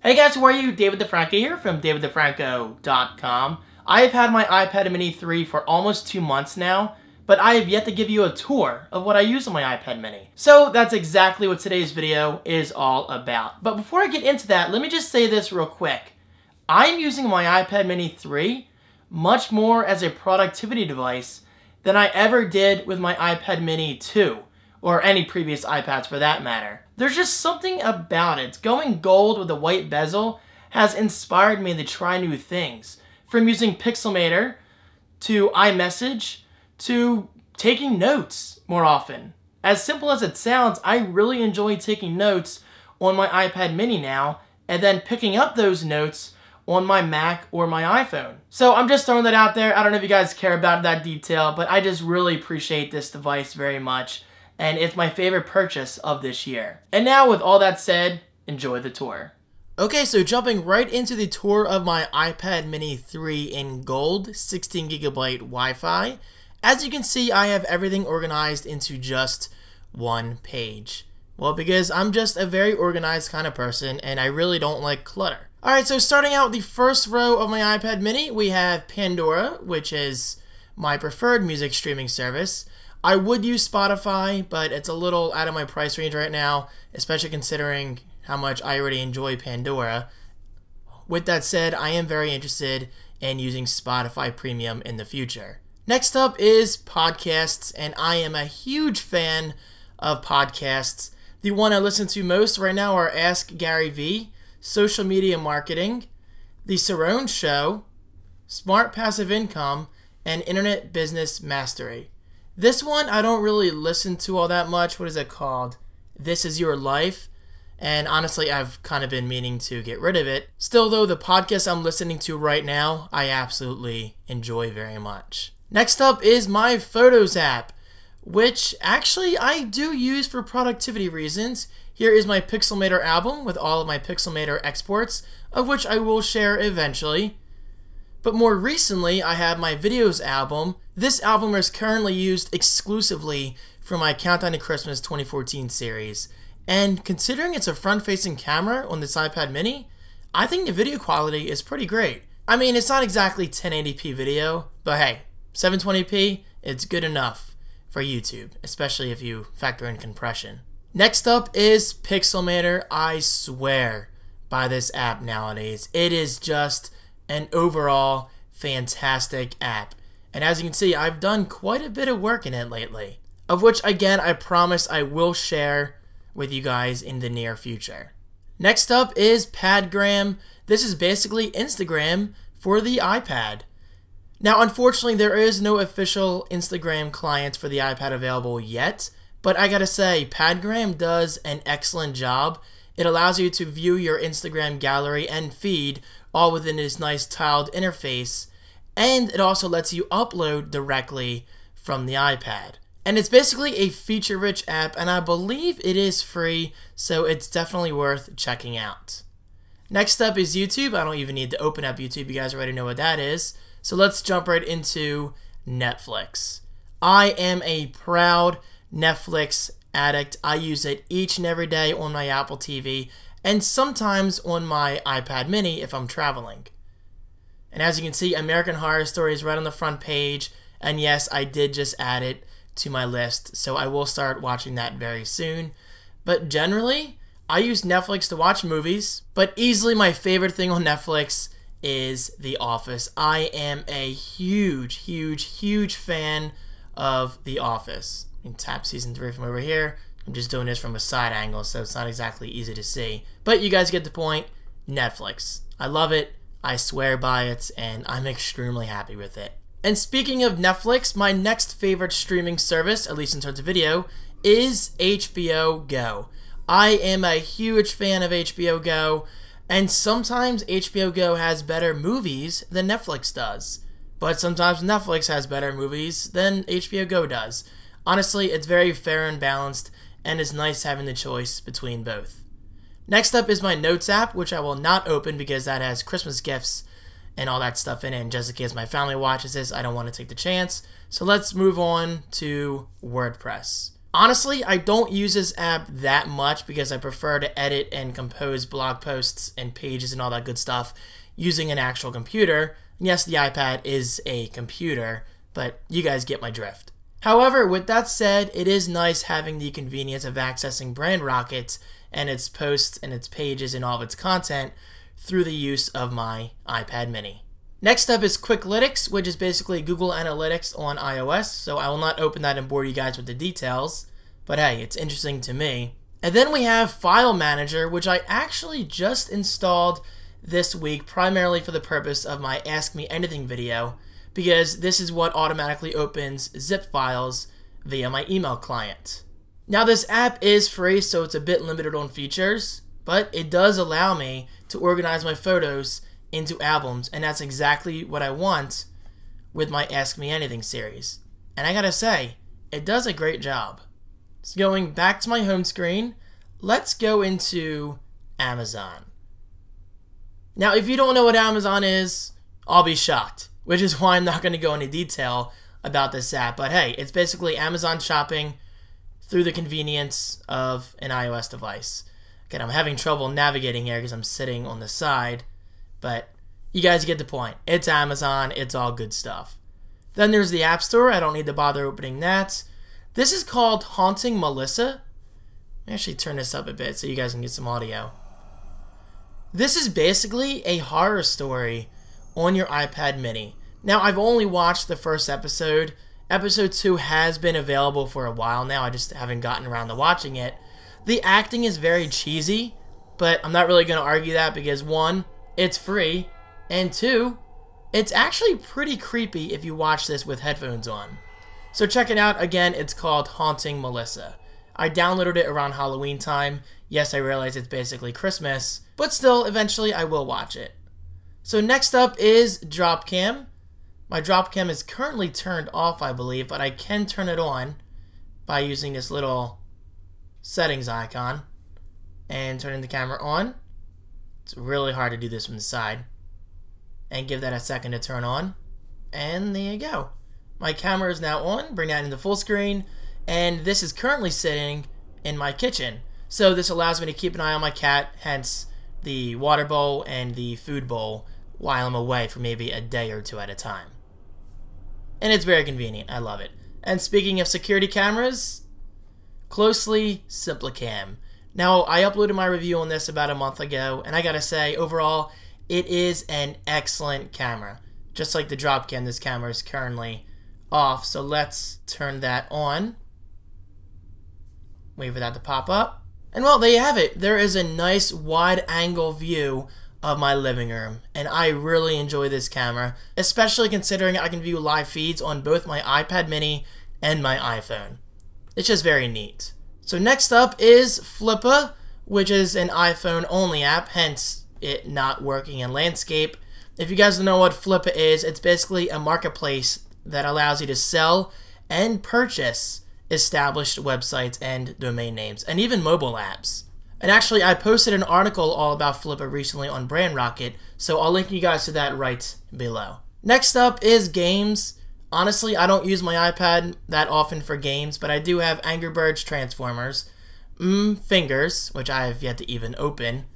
Hey guys, how are you? David DeFranco here from davidthefranco.com. I have had my iPad mini 3 for almost 2 months now, but I have yet to give you a tour of what I use on my iPad mini. So that's exactly what today's video is all about. But before I get into that, let me just say this real quick. I'm using my iPad mini 3 much more as a productivity device than I ever did with my iPad mini 2, or any previous iPads for that matter. There's just something about it. Going gold with a white bezel has inspired me to try new things. From using Pixelmator, to iMessage, to taking notes more often. As simple as it sounds, I really enjoy taking notes on my iPad mini now, and then picking up those notes on my Mac or my iPhone. So I'm just throwing that out there. I don't know if you guys care about that detail, but I just really appreciate this device very much. And it's my favorite purchase of this year. And now, with all that said, enjoy the tour. Okay, so jumping right into the tour of my iPad mini 3 in gold, 16GB Wi-Fi. As you can see, I have everything organized into just one page. Well, because I'm just a very organized kind of person, and I really don't like clutter. Alright, so starting out the first row of my iPad mini, we have Pandora, which is my preferred music streaming service. I would use Spotify, but it's a little out of my price range right now, especially considering how much I already enjoy Pandora. With that said, I am very interested in using Spotify Premium in the future. Next up is podcasts, and I am a huge fan of podcasts. The one I listen to most right now are Ask Gary V, Social Media Marketing, The Cerrone Show, Smart Passive Income, and Internet Business Mastery. This one I don't really listen to all that much. What is it called? This Is Your Life. And honestly, I've kind of been meaning to get rid of it. Still though, the podcast I'm listening to right now, I absolutely enjoy very much. Next up is my Photos app, which actually I do use for productivity reasons. Here is my Pixelmator album with all of my Pixelmator exports, of which I will share eventually. But more recently, I have my Videos album. This album is currently used exclusively for my Countdown to Christmas 2014 series. And considering it's a front-facing camera on this iPad mini, I think the video quality is pretty great. I mean, it's not exactly 1080p video, but hey, 720p, it's good enough for YouTube, especially if you factor in compression. Next up is Pixelmator. I swear by this app nowadays. It is just an overall fantastic app. And as you can see, I've done quite a bit of work in it lately, of which again I promise I will share with you guys in the near future. Next up is Padgram. This is basically Instagram for the iPad. Now unfortunately there is no official Instagram client for the iPad available yet, but I gotta say, Padgram does an excellent job. It allows you to view your Instagram gallery and feed all within this nice tiled interface, and it also lets you upload directly from the iPad. And it's basically a feature-rich app, and I believe it is free, so it's definitely worth checking out. Next up is YouTube. I don't even need to open up YouTube, you guys already know what that is. So let's jump right into Netflix. I am a proud Netflix addict. I use it each and every day on my Apple TV, and sometimes on my iPad mini if I'm traveling. And as you can see, American Horror Story is right on the front page, and yes, I did just add it to my list, so I will start watching that very soon. But generally, I use Netflix to watch movies, but easily my favorite thing on Netflix is The Office. I am a huge fan of The Office. You can tap season 3 from over here. I'm just doing this from a side angle, so it's not exactly easy to see. But you guys get the point. Netflix. I love it. I swear by it, and I'm extremely happy with it. And speaking of Netflix, my next favorite streaming service, at least in terms of video, is HBO Go. I am a huge fan of HBO Go, and sometimes HBO Go has better movies than Netflix does. But sometimes Netflix has better movies than HBO Go does. Honestly, it's very fair and balanced, and it's nice having the choice between both. Next up is my Notes app, which I will not open because that has Christmas gifts and all that stuff in it, and just in case my family watches this, I don't want to take the chance. So let's move on to WordPress. Honestly, I don't use this app that much because I prefer to edit and compose blog posts and pages and all that good stuff using an actual computer. And yes, the iPad is a computer, but you guys get my drift. However, with that said, it is nice having the convenience of accessing Brand Rocket and its posts and its pages and all of its content through the use of my iPad mini. Next up is Quicklytics, which is basically Google Analytics on iOS, so I will not open that and bore you guys with the details, but hey, it's interesting to me. And then we have File Manager, which I actually just installed this week primarily for the purpose of my Ask Me Anything video, because this is what automatically opens zip files via my email client. Now this app is free, so it's a bit limited on features, but it does allow me to organize my photos into albums, and that's exactly what I want with my Ask Me Anything series. And I gotta say, it does a great job. So going back to my home screen, let's go into Amazon. Now if you don't know what Amazon is, I'll be shocked, which is why I'm not going to go into detail about this app. But hey, it's basically Amazon shopping through the convenience of an iOS device. Again, I'm having trouble navigating here because I'm sitting on the side, but you guys get the point. It's Amazon, it's all good stuff. Then there's the App Store. I don't need to bother opening that. This is called Haunting Melissa. Let me actually turn this up a bit so you guys can get some audio. This is basically a horror story on your iPad mini. Now, I've only watched the first episode. Episode 2 has been available for a while now. I just haven't gotten around to watching it. The acting is very cheesy, but I'm not really going to argue that because 1, it's free, and 2, it's actually pretty creepy if you watch this with headphones on. So check it out. Again, it's called Haunting Melissa. I downloaded it around Halloween time. Yes, I realize it's basically Christmas, but still, eventually I will watch it. So next up is Dropcam. My Dropcam is currently turned off, I believe, but I can turn it on by using this little settings icon and turning the camera on. It's really hard to do this from the side. And give that a second to turn on. And there you go. My camera is now on. Bring that into full screen. And this is currently sitting in my kitchen. So this allows me to keep an eye on my cat, hence the water bowl and the food bowl, while I'm away for maybe a day or 2 at a time. And it's very convenient. I love it. And speaking of security cameras, Closely Simplicam. Now, I uploaded my review on this about a month ago, and I gotta say, overall, it is an excellent camera. Just like the Dropcam, this camera is currently off, so let's turn that on. Wait for that to pop up. And well, there you have it. There is a nice wide-angle view of my living room, and I really enjoy this camera, especially considering I can view live feeds on both my iPad mini and my iPhone. It's just very neat. So next up is Flippa, which is an iPhone-only app, hence it not working in landscape. If you guys don't know what Flippa is, it's basically a marketplace that allows you to sell and purchase established websites and domain names, and even mobile apps. And actually, I posted an article all about Flippa recently on Brand Rocket, so I'll link you guys to that right below. Next up is games. Honestly, I don't use my iPad that often for games, but I do have Angry Birds Transformers, Fingers, which I have yet to even open,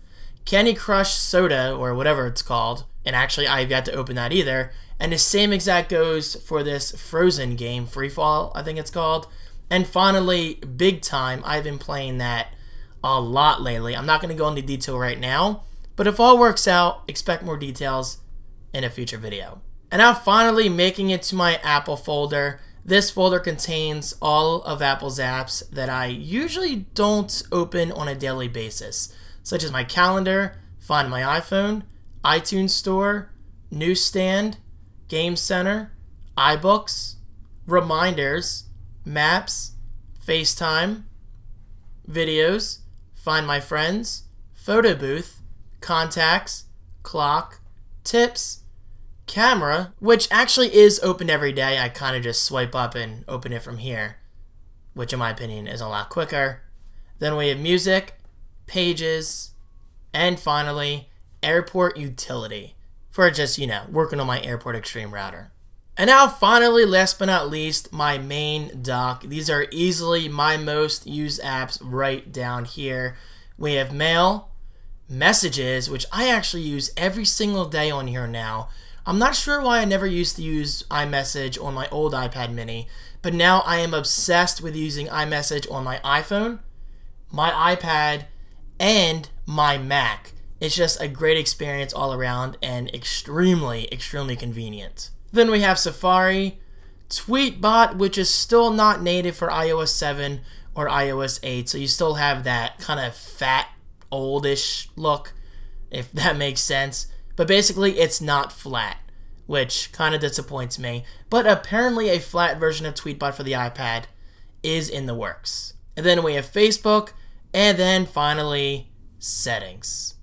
Candy Crush Soda, or whatever it's called, and actually I have yet to open that either, and the same exact goes for this Frozen game, Freefall, I think it's called. And finally, Big Time. I've been playing that a lot lately. I'm not going to go into detail right now, but if all works out, expect more details in a future video. And now finally making it to my Apple folder. This folder contains all of Apple's apps that I usually don't open on a daily basis, such as my calendar, Find My iPhone, iTunes Store, Newsstand, Game Center, iBooks, Reminders, Maps, FaceTime, Videos, Find My Friends, Photo Booth, Contacts, Clock, Tips, Camera, which actually is opened every day. I kind of just swipe up and open it from here, which in my opinion is a lot quicker. Then we have Music, Pages, and finally, Airport Utility, for just, working on my Airport Extreme router. And now finally, last but not least, my main dock. These are easily my most used apps right down here. We have Mail, Messages, which I actually use every single day on here now. I'm not sure why I never used to use iMessage on my old iPad mini, but now I am obsessed with using iMessage on my iPhone, my iPad, and my Mac. It's just a great experience all around and extremely convenient. Then we have Safari, Tweetbot, which is still not native for iOS 7 or iOS 8, so you still have that kind of fat, oldish look, if that makes sense. But basically, it's not flat, which kind of disappoints me. But apparently a flat version of Tweetbot for the iPad is in the works. And then we have Facebook, and then finally, Settings.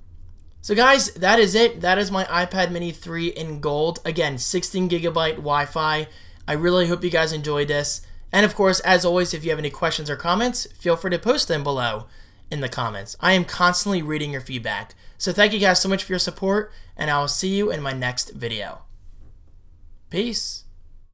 So guys, that is it. That is my iPad mini 3 in gold. Again, 16GB Wi-Fi. I really hope you guys enjoyed this. And of course, as always, if you have any questions or comments, feel free to post them below in the comments. I am constantly reading your feedback. So thank you guys so much for your support, and I will see you in my next video. Peace.